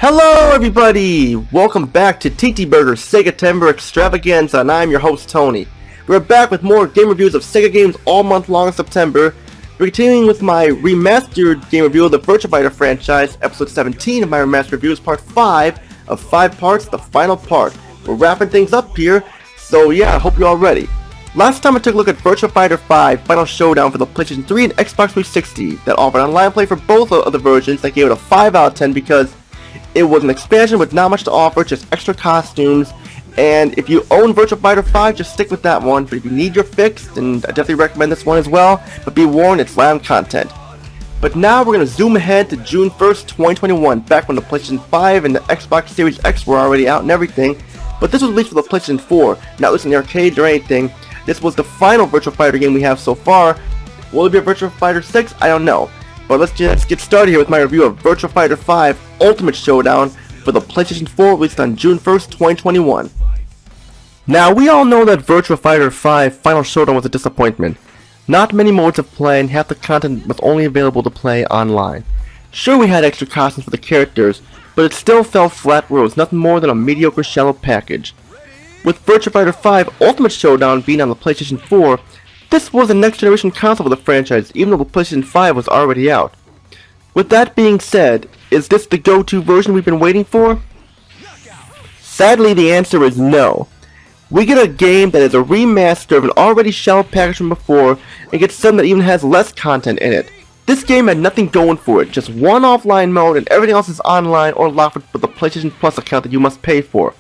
Hello everybody! Welcome back to TTBurger Sega Timber Extravaganza, and I'm your host Tony. We're back with more game reviews of Sega games all month long in September. We're continuing with my remastered game review of the Virtua Fighter franchise. Episode 17 of my remastered review is part 5 of 5 parts, the final part. We're wrapping things up here, so yeah, I hope you're all ready. Last time I took a look at Virtua Fighter 5 Final Showdown for the PlayStation 3 and Xbox 360 that offered online play for both of the versions. I gave it a 5 out of 10 because it was an expansion with not much to offer, just extra costumes, and if you own Virtua Fighter 5, just stick with that one. But if you need your fix, then I definitely recommend this one as well, but be warned, it's round content. But now we're going to zoom ahead to June 1st, 2021, back when the PlayStation 5 and the Xbox Series X were already out and everything, but this was released for the PlayStation 4, not released in the arcades or anything. This was the final Virtua Fighter game we have so far. Will it be a Virtua Fighter 6? I don't know. But let's just get started here with my review of Virtua Fighter 5 Ultimate Showdown for the PlayStation 4, released on June 1st, 2021. Now, we all know that Virtua Fighter 5 Final Showdown was a disappointment. Not many modes of play, and half the content was only available to play online. Sure, we had extra costumes for the characters, but it still fell flat where it was nothing more than a mediocre shallow package. With Virtua Fighter 5 Ultimate Showdown being on the PlayStation 4, this was a next generation console for the franchise, even though the PlayStation 5 was already out. With that being said, is this the go-to version we've been waiting for? Sadly, the answer is no. We get a game that is a remaster of an already shallow package from before, and get something that even has less content in it. This game had nothing going for it, just one offline mode, and everything else is online or locked with the PlayStation Plus account that you must pay for.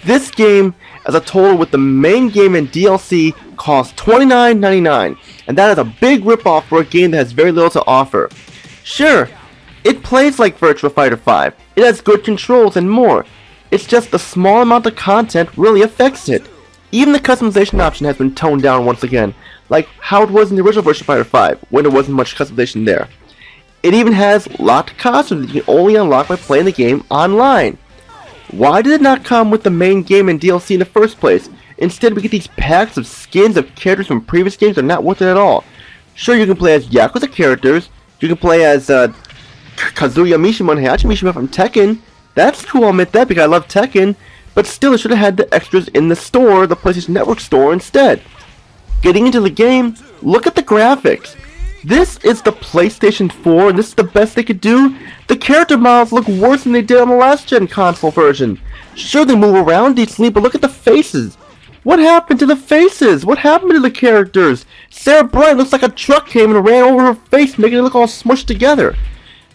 This game, as a total with the main game and DLC, costs $29.99, and that is a big ripoff for a game that has very little to offer. Sure, it plays like Virtua Fighter 5, it has good controls and more. It's just the small amount of content really affects it. Even the customization option has been toned down once again, like how it was in the original Virtua Fighter 5, when there wasn't much customization there. It even has locked costumes that you can only unlock by playing the game online. Why did it not come with the main game and DLC in the first place? Instead, we get these packs of skins of characters from previous games that are not worth it at all. Sure, you can play as Yakuza characters, you can play as Kazuya Mishima and Heihachi Mishima from Tekken. That's cool, I'll admit that, because I love Tekken, but still it should have had the extras in the store, the PlayStation Network store, instead. Getting into the game, look at the graphics. This is the PlayStation 4, and this is the best they could do. The character models look worse than they did on the last gen console version. Sure, they move around decently, but look at the faces. What happened to the faces? What happened to the characters? Sarah Bryan looks like a truck came and ran over her face, making it look all smushed together.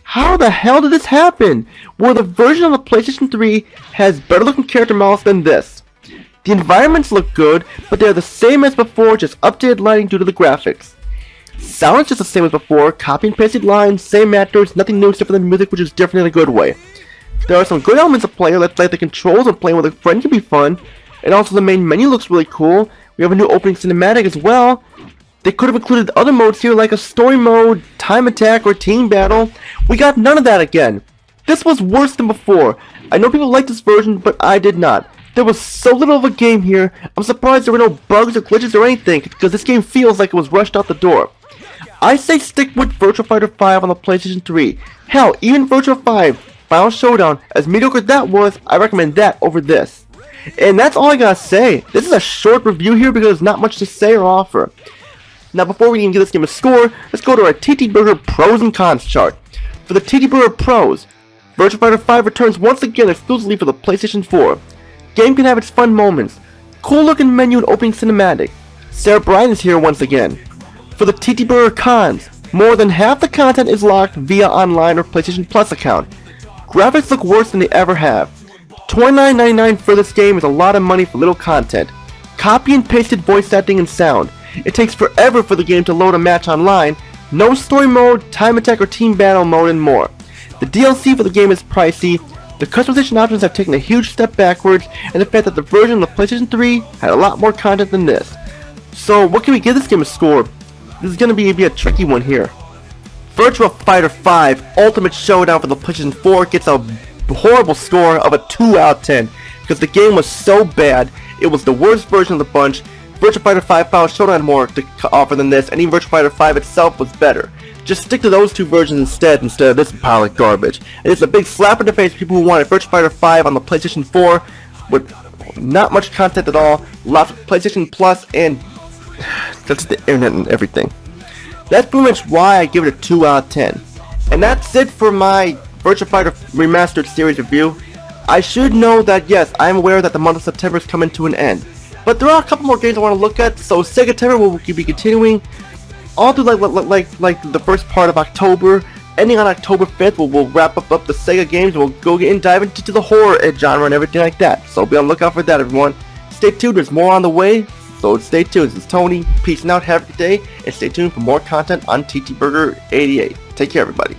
How the hell did this happen? Well, the version of the PlayStation 3 has better looking character models than this. The environments look good, but they're the same as before, just updated lighting due to the graphics. Sound is just the same as before, copy and pasted lines, same actors, nothing new except for the music, which is different in a good way. There are some good elements of play, like the controls, and playing with a friend can be fun, and also the main menu looks really cool. We have a new opening cinematic as well. They could have included other modes here, like a story mode, time attack, or team battle. We got none of that again. This was worse than before. I know people like this version, but I did not. There was so little of a game here, I'm surprised there were no bugs or glitches or anything, because this game feels like it was rushed out the door. I say stick with Virtua Fighter 5 on the PlayStation 3. Hell, even Virtua 5 Final Showdown, as mediocre as that was, I recommend that over this. And that's all I gotta say. This is a short review here because there's not much to say or offer. Now, before we even give this game a score, let's go to our TTBurger Pros and Cons chart. For the TTBurger Pros, Virtua Fighter 5 returns once again exclusively for the PlayStation 4. Game can have its fun moments. Cool looking menu and opening cinematic. Sarah Bryan is here once again. For the TTBurger Cons, more than half the content is locked via online or PlayStation Plus account. Graphics look worse than they ever have. $29.99 for this game is a lot of money for little content. Copy and pasted voice acting and sound. It takes forever for the game to load a match online. No story mode, time attack or team battle mode, and more. The DLC for the game is pricey. The customization options have taken a huge step backwards, and the fact that the version of the PlayStation 3 had a lot more content than this. So what can we give this game a score? This is going to be a tricky one here. Virtua Fighter 5 Ultimate Showdown for the PlayStation 4 gets a horrible score of a 2 out of 10 because the game was so bad. It was the worst version of the bunch. Virtua Fighter 5 Final Showdown had more to offer than this, and even Virtua Fighter 5 itself was better. Just stick to those two versions instead of this pile of garbage. And it's a big slap in the face for people who wanted Virtua Fighter 5 on the PlayStation 4 with not much content at all, lots of PlayStation Plus, and that's the internet and everything. That's pretty much why I give it a 2 out of 10. And that's it for my Virtua Fighter Remastered series review. I should know that yes, I'm aware that the month of September is coming to an end. But there are a couple more games I want to look at, so Sega will be continuing all through like the first part of October. Ending on October 5th, we'll wrap up the Sega games and we'll go and dive into the horror genre and everything like that. So be on the lookout for that, everyone. Stay tuned, there's more on the way, so stay tuned. This is Tony, peace out, have a good day, and stay tuned for more content on TTBurger 88. Take care, everybody.